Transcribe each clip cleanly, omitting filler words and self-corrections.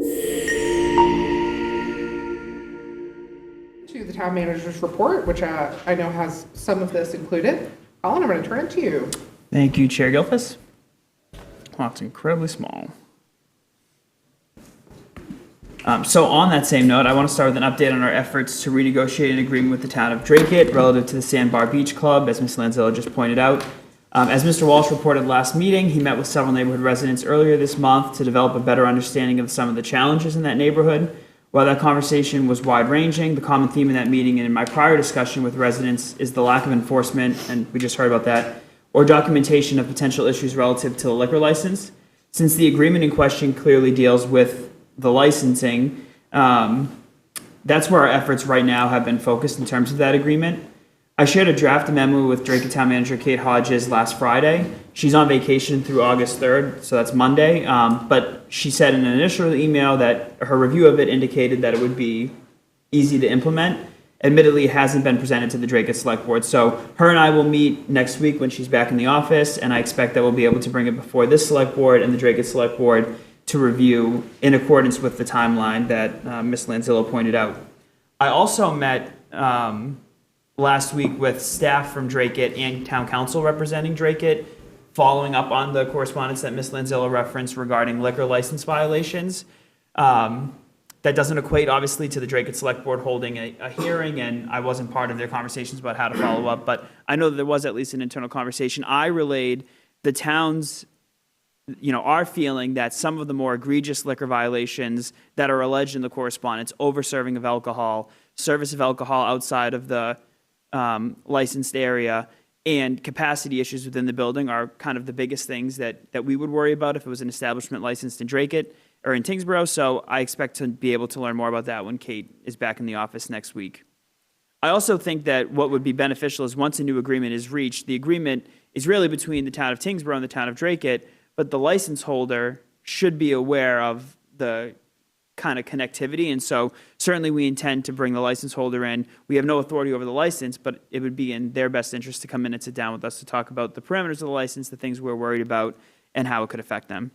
To the town manager's report, which I know has some of this included. Colin, I'm going to turn it to you. Thank you, Chair Gilfus. Oh, it's incredibly small. So on that same note, I want to start with an update on our efforts to renegotiate an agreement with the town of Dracut relative to the Sandbar Beach Club, as Ms. Lanzillo just pointed out. As Mr. Walsh reported last meeting, he met with several neighborhood residents earlier this month to develop a better understanding of some of the challenges in that neighborhood. While that conversation was wide-ranging, the common theme in that meeting and in my prior discussion with residents is the lack of enforcement, and we just heard about that, or documentation of potential issues relative to the liquor license. Since the agreement in question clearly deals with the licensing, that's where our efforts right now have been focused in terms of that agreement. I shared a draft memo with Dracut Town Manager Kate Hodges last Friday. She's on vacation through August 3rd, so that's Monday. But she said in an initial email that her review of it indicated that it would be easy to implement. Admittedly, it hasn't been presented to the Dracut Select Board. So her and I will meet next week when she's back in the office, and I expect that we'll be able to bring it before this Select Board and the Dracut Select Board to review in accordance with the timeline that Ms. Lanzillo pointed out. I also met last week with staff from Dracut and Town Council representing Dracut, following up on the correspondence that Ms. Lanzillo referenced regarding liquor license violations. That doesn't equate, obviously, to the Dracut Select Board holding a hearing, and I wasn't part of their conversations about how to follow up, but I know that there was at least an internal conversation. I relayed the town's our feeling that some of the more egregious liquor violations that are alleged in the correspondence, over-serving of alcohol, service of alcohol outside of the licensed area, and capacity issues within the building are kind of the biggest things that we would worry about if it was an establishment licensed in Dracut or in Tyngsborough. So I expect to be able to learn more about that when Kate is back in the office next week. I also think that what would be beneficial is once a new agreement is reached, the agreement is really between the town of Tyngsborough and the town of Dracut, but the license holder should be aware of the kind of connectivity. And so certainly we intend to bring the license holder in. We have no authority over the license, but it would be in their best interest to come in and sit down with us to talk about the parameters of the license, the things we're worried about, and how it could affect them.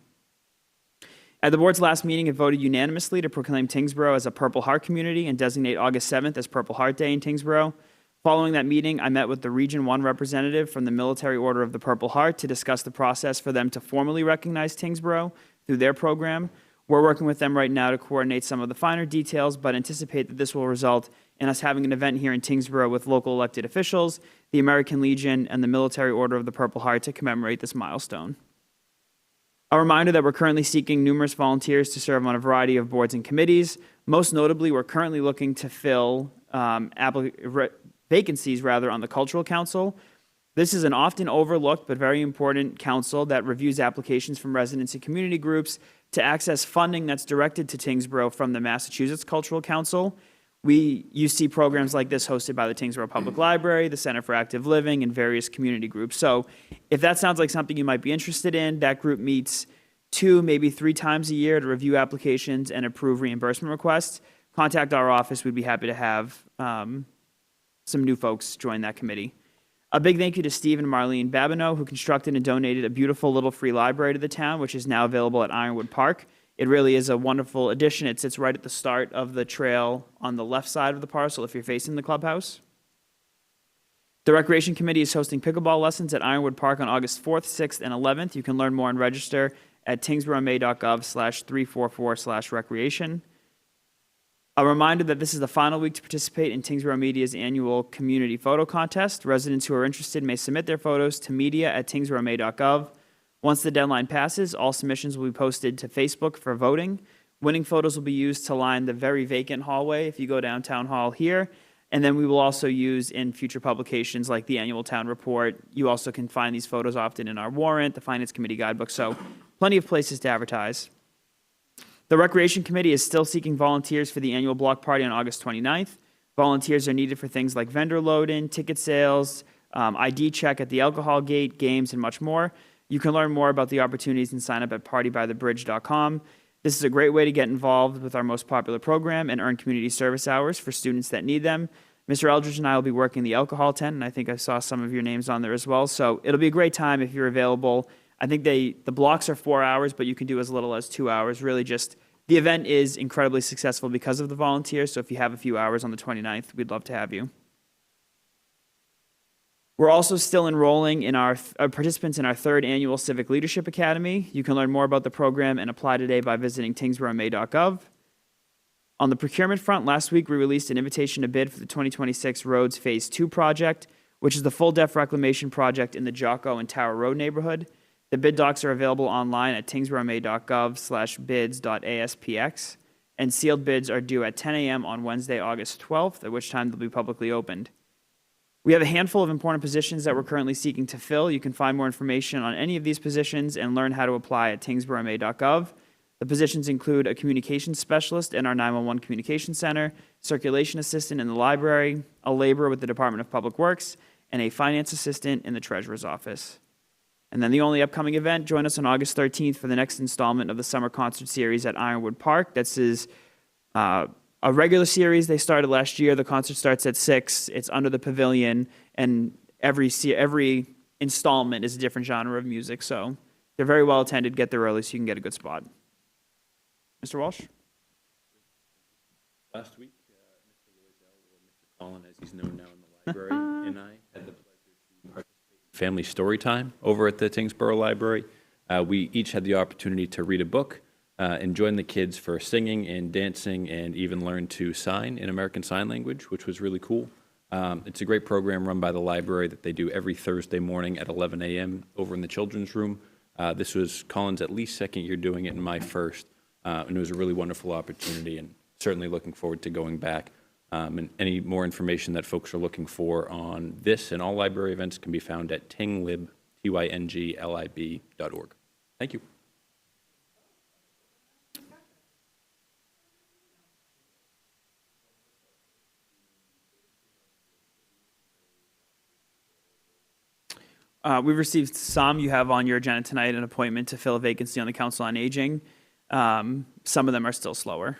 At the board's last meeting, it voted unanimously to proclaim Tyngsborough as a Purple Heart community and designate August 7th as Purple Heart Day in Tyngsborough. Following that meeting, I met with the Region 1 representative from the Military Order of the Purple Heart to discuss the process for them to formally recognize Tyngsborough through their program. We're working with them right now to coordinate some of the finer details, but anticipate that this will result in us having an event here in Tyngsborough with local elected officials, the American Legion, and the Military Order of the Purple Heart to commemorate this milestone. A reminder that we're currently seeking numerous volunteers to serve on a variety of boards and committees. Most notably, we're currently looking to fill vacancies on the Cultural Council. This is an often overlooked but very important council that reviews applications from residents and community groups to access funding that's directed to Tyngsborough from the Massachusetts Cultural Council. You see programs like this hosted by the Tyngsborough Public Library, the Center for Active Living, and various community groups. So if that sounds like something you might be interested in, that group meets 2, maybe 3 times a year to review applications and approve reimbursement requests. Contact our office. We'd be happy to have some new folks join that committee. A big thank you to Steve and Marlene Babineau, who constructed and donated a beautiful little free library to the town, which is now available at Ironwood Park. It really is a wonderful addition. It sits right at the start of the trail on the left side of the parcel if you're facing the clubhouse. The Recreation Committee is hosting pickleball lessons at Ironwood Park on August 4th, 6th, and 11th. You can learn more and register at tyngsboroughma.gov/344/recreation. A reminder that this is the final week to participate in Tyngsborough Media's annual community photo contest. Residents who are interested may submit their photos to media@tyngsboroughma.gov. Once the deadline passes, all submissions will be posted to Facebook for voting. Winning photos will be used to line the very vacant hallway if you go down Town Hall here. And then we will also use in future publications like the annual town report. You also can find these photos often in our warrant, the Finance Committee guidebook, so plenty of places to advertise. The Recreation Committee is still seeking volunteers for the annual block party on August 29th. Volunteers are needed for things like vendor load-in, ticket sales, ID check at the alcohol gate, games, and much more. You can learn more about the opportunities and sign up at partybythebridge.com. This is a great way to get involved with our most popular program and earn community service hours for students that need them. Mr. Eldridge and I will be working the alcohol tent, and I think I saw some of your names on there as well. So it'll be a great time if you're available. I think the blocks are 4 hours, but you can do as little as 2 hours, really just The event is incredibly successful because of the volunteers, so if you have a few hours on the 29th, we'd love to have you. We're also still enrolling in our participants in our 3rd annual Civic Leadership Academy. You can learn more about the program and apply today by visiting tyngsboroughma.gov. On the procurement front, last week we released an invitation to bid for the 2026 Roads Phase 2 project, which is the full depth reclamation project in the Jocko and Tower Road neighborhood. The bid docs are available online at tyngsboroughma.gov/bids.aspx, and sealed bids are due at 10 a.m. on Wednesday, August 12th, at which time they'll be publicly opened. We have a handful of important positions that we're currently seeking to fill. You can find more information on any of these positions and learn how to apply at tyngsboroughma.gov. The positions include a communications specialist in our 911 communication center, circulation assistant in the library, a laborer with the Department of Public Works, and a finance assistant in the treasurer's office. And then the only upcoming event, join us on August 13th for the next installment of the summer concert series at Ironwood Park. This is a regular series. They started last year. The concert starts at 6. It's under the pavilion, and every installment is a different genre of music. So they're very well attended. Get there early so you can get a good spot. Mr. Walsh? Last week, Mr. Loisel, or Mr. Collin, as he's known now in the library, and I had the pleasure to participate in family story time over at the Tyngsborough Library. We each had the opportunity to read a book and join the kids for singing and dancing and even learn to sign in American Sign Language, which was really cool. It's a great program run by the library that they do every Thursday morning at 11 a.m. over in the children's room. This was Colin's at least second year doing it and my first. And it was a really wonderful opportunity, and certainly looking forward to going back. And any more information that folks are looking for on this and all library events can be found at tyngslib.org. Thank you. We've received some. You have on your agenda tonight an appointment to fill a vacancy on the Council on Aging. Some of them are still slower.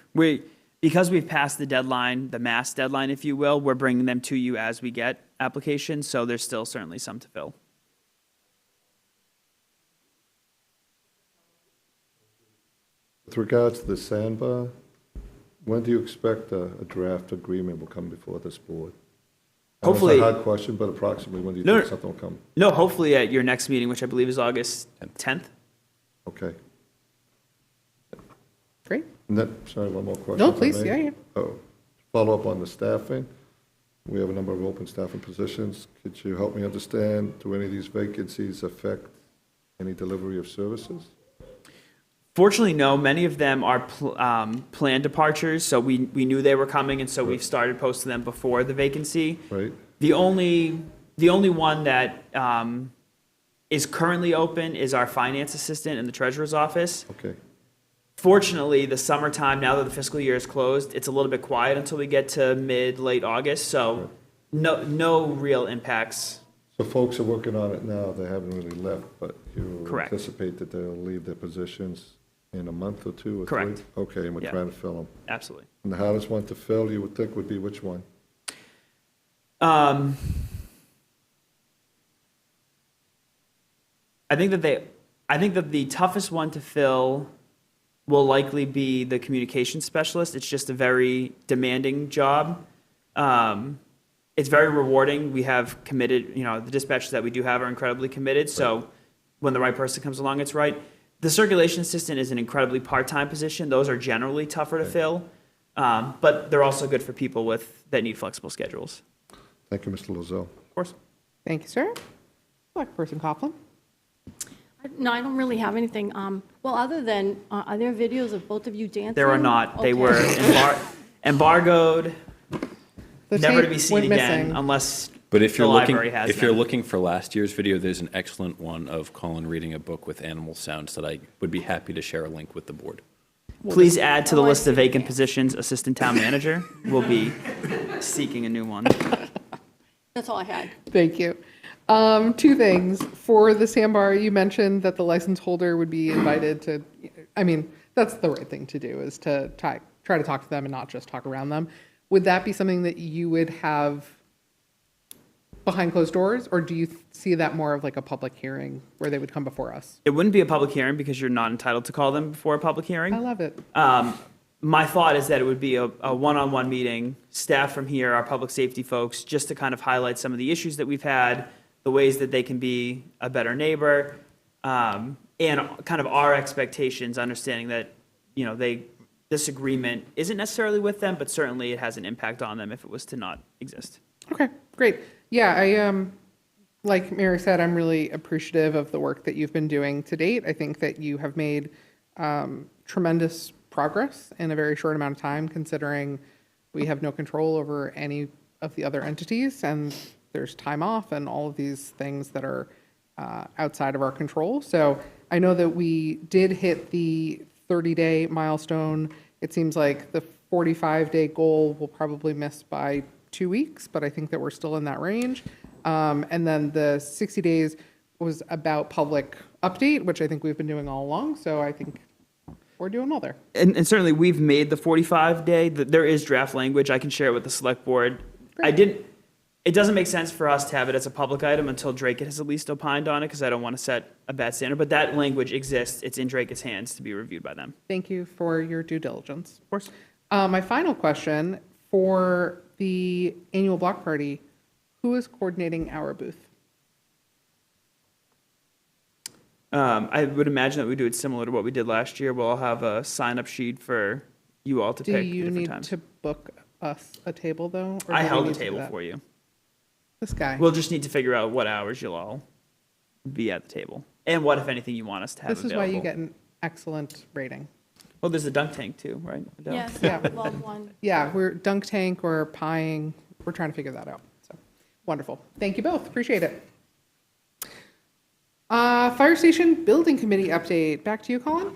Because we've passed the deadline, the mass deadline, if you will, we're bringing them to you as we get applications, so there's still certainly some to fill. With regards to the sandbar, when do you expect a draft agreement will come before this board? I know Hopefully. It's a hard question, but approximately when do you No, think no. something will come? No, hopefully at your next meeting, which I believe is August 10th. Okay. Great. And then, sorry, one more question. No, if I please, may. yeah. Oh, follow up on the staffing. We have a number of open staffing positions. Could you help me understand, do any of these vacancies affect any delivery of services? Fortunately, no. Many of them are planned departures, so we knew they were coming, and so we've started posting them before the vacancy. Right? The only one that is currently open is our finance assistant in the treasurer's office. Okay. Fortunately, the summertime, now that the fiscal year is closed, it's a little bit quiet until we get to late August, so no real impacts. So folks are working on it now. They haven't really left, but you Correct. anticipate that they'll leave their positions in a month or two or three? Correct. Okay, and we're Yeah. trying to fill them. Absolutely. And the hardest one to fill, you would think, would be which one? I think that the toughest one to fill will likely be the communications specialist. It's just a very demanding job. It's very rewarding. We have committed, the dispatchers that we do have are incredibly committed. So when the right person comes along, it's right. The circulation assistant is an incredibly part-time position. Those are generally tougher to fill, but they're also good for people that need flexible schedules. Thank you, Mr. Lozel. Of course. Thank you, sir. Select Person Coughlin. No, I don't really have anything. Well, other than, are there videos of both of you dancing? There are not. They Okay. were embargoed, The never to tape be seen went again missing. unless But if the you're library has if you're them. looking for last year's video, there's an excellent one of Colin reading a book with animal sounds that I would be happy to share a link with the board. Please add to the Oh, I list of see. vacant positions, assistant town manager. We'll be seeking a new one. That's all I had. Thank you. Two things. For the sandbar, you mentioned that the license holder would be invited to, that's the right thing to do, is to try to talk to them and not just talk around them. Would that be something that you would have behind closed doors, or do you see that more of like a public hearing where they would come before us? It wouldn't be a public hearing because you're not entitled to call them before a public hearing. I love it. My thought is that it would be a one-on-one meeting, staff from here, our public safety folks, just to kind of highlight some of the issues that we've had, the ways that they can be a better neighbor, and kind of our expectations, understanding that, this agreement isn't necessarily with them, but certainly it has an impact on them if it was to not exist. Okay, great. Yeah, like Mary said, I'm really appreciative of the work that you've been doing to date. I think that you have made tremendous progress in a very short amount of time, considering we have no control over any of the other entities, and there's time off and all of these things that are outside of our control. So I know that we did hit the 30-day milestone. It seems like the 45-day goal will probably miss by 2 weeks, but I think that we're still in that range. And then the 60 days was about public update, which I think we've been doing all along. So I think we're doing well there. And certainly we've made the 45-day, there is draft language. I can share it with the select board. It doesn't make sense for us to have it as a public item until Drake has at least opined on it, because I don't want to set a bad standard, but that language exists. It's in Drake's hands to be reviewed by them. Thank you for your due diligence. Of course. My final question, for the annual block party, who is coordinating our booth? I would imagine that we do it similar to what we did last year. We'll have a sign-up sheet for you all to Do pick you different need times. to book us a table, though? or I do we held a need to do table that? for you. This guy. We'll just need to figure out what hours you'll all be at the table, and what, if anything, you want us to have This is available. why you get an excellent rating. Well, there's a dunk tank too, right? Adele? Yes, Yeah. well, one. Yeah, we're dunk tank or pieing. We're trying to figure that out. So wonderful. Thank you both. Appreciate it. Fire station building committee update. Back to you, Colin.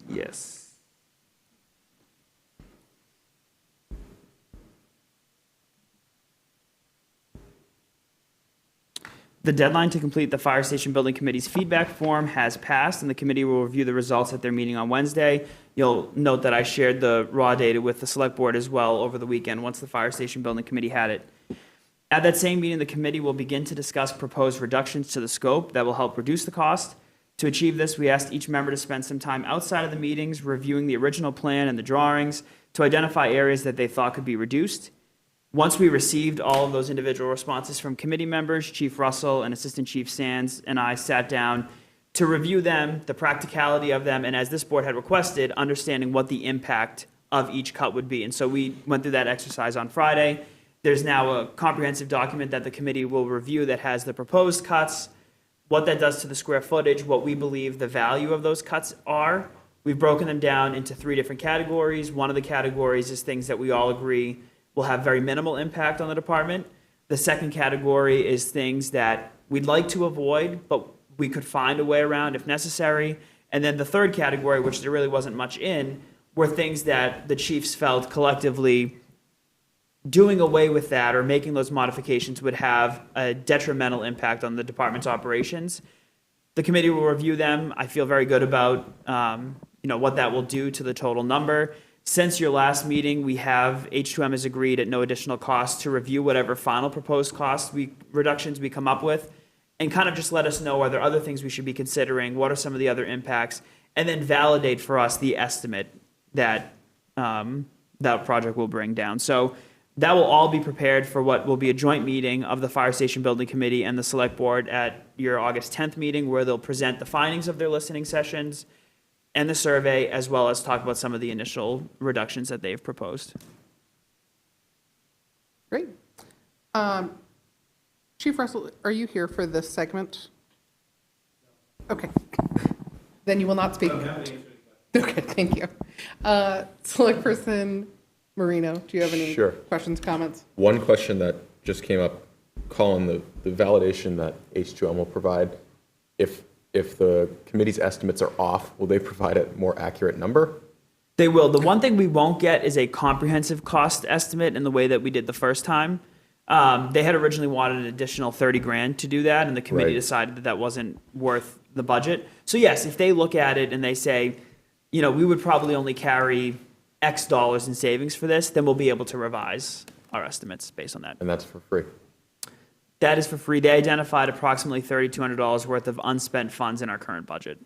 Yes. The deadline to complete the Fire Station Building Committee's feedback form has passed, and the committee will review the results at their meeting on Wednesday. You'll note that I shared the raw data with the Select Board as well over the weekend, once the Fire Station Building Committee had it. At that same meeting, the committee will begin to discuss proposed reductions to the scope that will help reduce the cost. To achieve this, we asked each member to spend some time outside of the meetings reviewing the original plan and the drawings to identify areas that they thought could be reduced. Once we received all of those individual responses from committee members, Chief Russell and Assistant Chief Sands and I sat down to review them, the practicality of them, and as this board had requested, understanding what the impact of each cut would be. And so we went through that exercise on Friday. There's now a comprehensive document that the committee will review that has the proposed cuts, what that does to the square footage, what we believe the value of those cuts are. We've broken them down into 3 different categories. One of the categories is things that we all agree will have very minimal impact on the department. The second category is things that we'd like to avoid, but we could find a way around if necessary. And then the third category, which there really wasn't much in, were things that the chiefs felt collectively doing away with that or making those modifications would have a detrimental impact on the department's operations. The committee will review them. I feel very good about what that will do to the total number. Since your last meeting, we have, H2M has agreed at no additional cost to review whatever final proposed cost reductions we come up with, and kind of just let us know, are there other things we should be considering, what are some of the other impacts, and then validate for us the estimate that that project will bring down. So that will all be prepared for what will be a joint meeting of the Fire Station Building Committee and the Select Board at your August 10th meeting, where they'll present the findings of their listening sessions and the survey, as well as talk about some of the initial reductions that they've proposed. Great. Chief Russell, are you here for this segment? Okay. Then you will not speak. Okay, thank you. Select Person Marino, do you have any Sure. questions, comments? One question that just came up, Colin, the validation that H2M will provide, if the committee's estimates are off, will they provide a more accurate number? They will. The one thing we won't get is a comprehensive cost estimate in the way that we did the first time. They had originally wanted an additional 30 grand to do that, and the committee Right. decided that that wasn't worth the budget. So yes, if they look at it and they say, we would probably only carry X dollars in savings for this, then we'll be able to revise our estimates based on that. And that's for free. That is for free. They identified approximately $3,200 worth of unspent funds in our current budget.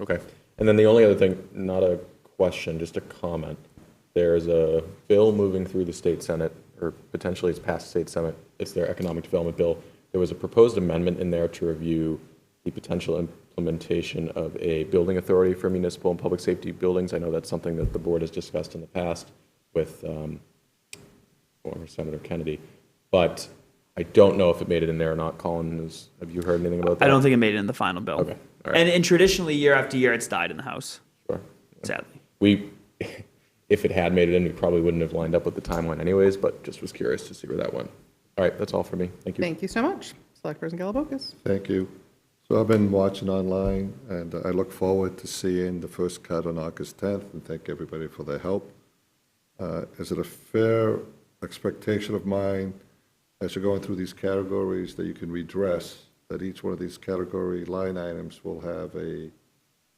Okay. And then the only other thing, not a question, just a comment. There's a bill moving through the state Senate, or potentially it's passed the state Senate. It's their economic development bill. There was a proposed amendment in there to review the potential implementation of a building authority for municipal and public safety buildings. I know that's something that the board has discussed in the past with former Senator Kennedy. But I don't know if it made it in there or not. Colin, have you heard anything about that? I don't think it made it in the final bill. Okay, all right. And traditionally, year after year, it's died in the House, Sure. sadly. If it had made it in, we probably wouldn't have lined up with the timeline anyways, but just was curious to see where that went. All right, that's all for me. Thank you. Thank you so much. Select Person Galabocas. Thank you. So I've been watching online, and I look forward to seeing the first cut on August 10th, and thank everybody for their help. Is it a fair expectation of mine, as you're going through these categories, that you can redress, that each one of these category line items will have a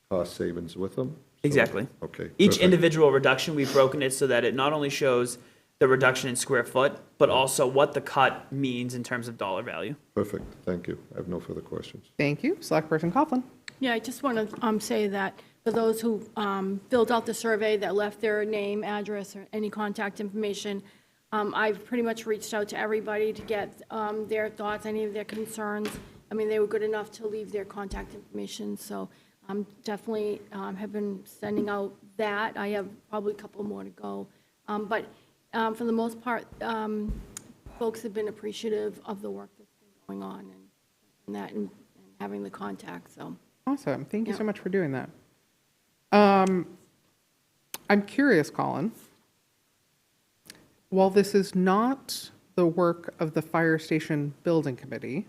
cost savings with them? So- Exactly. Okay. Each perfect. individual reduction, we've broken it so that it not only shows the reduction in square foot, but also what the cut means in terms of dollar value. Perfect, thank you. I have no further questions. Thank you. Select Person Coughlin. Yeah, I just want to say that for those who filled out the survey that left their name, address, or any contact information, I've pretty much reached out to everybody to get their thoughts, any of their concerns. I mean, they were good enough to leave their contact information, so definitely have been sending out that. I have probably a couple more to go. But for the most part, folks have been appreciative of the work that's been going on and having the contact, so. Awesome. Thank you Yeah. so much for doing that. I'm curious, Colin. While this is not the work of the Fire Station Building Committee,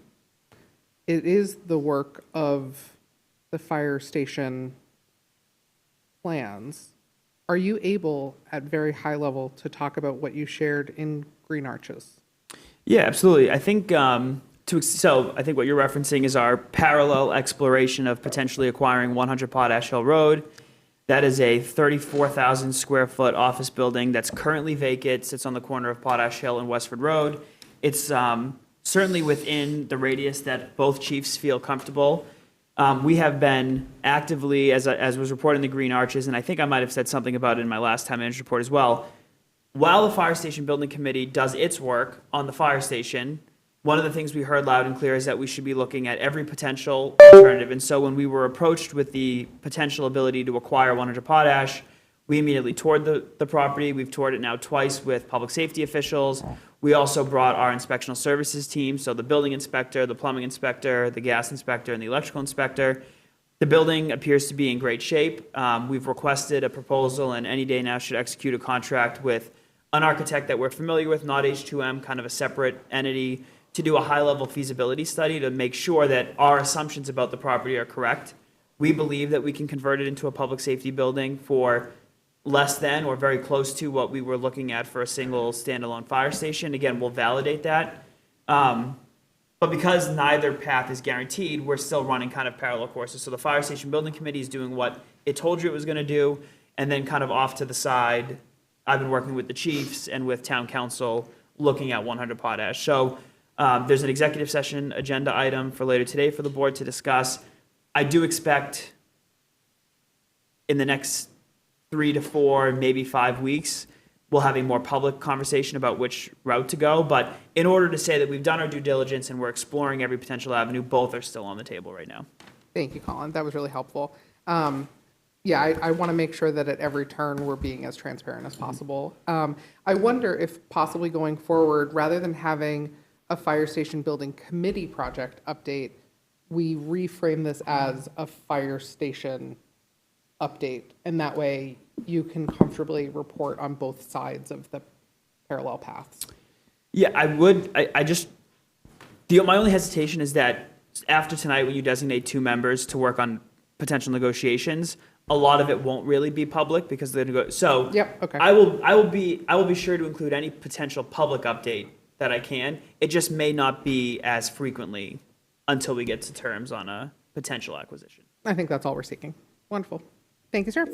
it is the work of the fire station plans. Are you able, at very high level, to talk about what you shared in Green Arches? Yeah, absolutely. I think so. I think what you're referencing is our parallel exploration of potentially acquiring 100 Potash Hill Road. That is a 34,000 square foot office building that's currently vacant, sits on the corner of Potash Hill and Westford Road. It's certainly within the radius that both chiefs feel comfortable. We have been actively, as was reported in the Green Arches, and I think I might have said something about it in my last town manager report as well. While the Fire Station Building Committee does its work on the fire station, one of the things we heard loud and clear is that we should be looking at every potential alternative. And so when we were approached with the potential ability to acquire 100 Potash, we immediately toured the property. We've toured it now twice with public safety officials. We also brought our inspectional services team, so the building inspector, the plumbing inspector, the gas inspector, and the electrical inspector. The building appears to be in great shape. We've requested a proposal, and any day now should execute a contract with an architect that we're familiar with, not H2M, kind of a separate entity, to do a high-level feasibility study to make sure that our assumptions about the property are correct. We believe that we can convert it into a public safety building for less than or very close to what we were looking at for a single standalone fire station. Again, we'll validate that. But because neither path is guaranteed, we're still running kind of parallel courses. So the Fire Station Building Committee is doing what it told you it was going to do, and then kind of off to the side, I've been working with the chiefs and with town council looking at 100 Potash. So there's an executive session agenda item for later today for the board to discuss. I do expect in the next 3 to 4, maybe 5 weeks, we'll have a more public conversation about which route to go. But in order to say that we've done our due diligence and we're exploring every potential avenue, both are still on the table right now. Thank you, Colin. That was really helpful. Yeah, I want to make sure that at every turn we're being as transparent as possible. I wonder if possibly going forward, rather than having a fire station building committee project update, we reframe this as a fire station update, and that way you can comfortably report on both sides of the parallel paths. Yeah, I would. My only hesitation is that after tonight, when you designate 2 members to work on potential negotiations, a lot of it won't really be public because they're going to go. So Yep, okay. I will be sure to include any potential public update that I can. It just may not be as frequently until we get to terms on a potential acquisition. I think that's all we're seeking. Wonderful. Thank you, sir.